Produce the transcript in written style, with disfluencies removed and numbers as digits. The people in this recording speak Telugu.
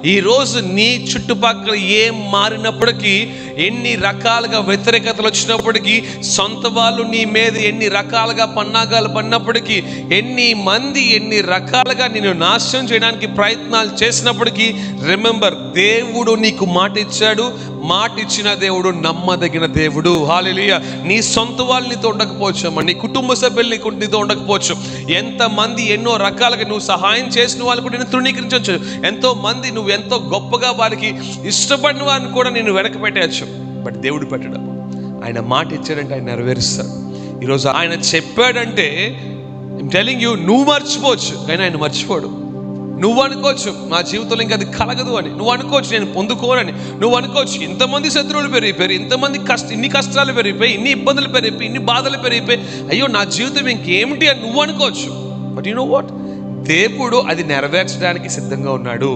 ఈరోజు నీ చుట్టుపక్కల ఏం మారినప్పటికీ, ఎన్ని రకాలుగా వ్యతిరేకతలు వచ్చినప్పటికీ, సొంత వాళ్ళు నీ మీద ఎన్ని రకాలుగా పన్నాగాలు పడినప్పటికీ, ఎన్ని రకాలుగా నిన్ను నాశనం చేయడానికి ప్రయత్నాలు చేసినప్పటికీ, రిమెంబర్, దేవుడు నీకు మాట ఇచ్చాడు. మాట ఇచ్చిన దేవుడు నమ్మదగిన దేవుడు. హల్లెలూయా. నీ సొంత వాళ్ళు నీతో ఉండకపోవచ్చు అమ్మ, నీ కుటుంబ సభ్యులు నీతో ఉండకపోవచ్చు. ఎంతమంది ఎన్నో రకాలుగా నువ్వు సహాయం చేసిన వాళ్ళు కూడా నేను తృణీకరించవచ్చు. ఎంతో మంది నువ్వు ఎంతో గొప్పగా వారికి ఇష్టపడిన వారిని కూడా నేను వెనక పెట్టవచ్చు. బట్ దేవుడు పెట్టడం, ఆయన మాట ఇచ్చాడంటే ఆయన నెరవేరుస్తాడు. ఈరోజు ఆయన చెప్పాడంటే టెలింగ్ యూ, నువ్వు మర్చిపోవచ్చు కానీ ఆయన మర్చిపోడు. నువ్వు అనుకోవచ్చు నా జీవితంలో ఇంకా అది కలగదు అని, నువ్వు అనుకోవచ్చు నేను పొందుకోనని, నువ్వు అనుకోవచ్చు ఇంతమంది శత్రువులు పెరిగిపోయారు, ఇంతమంది ఇన్ని కష్టాలు పెరిగిపోయి, ఇన్ని ఇబ్బందులు పెరిగిపోయి, ఇన్ని బాధలు పెరిగిపోయి, అయ్యో నా జీవితం ఇంకేమిటి అని నువ్వు అనుకోవచ్చు. బట్ యు నో వాట్, దేవుడు అది నెరవేర్చడానికి సిద్ధంగా ఉన్నాడు.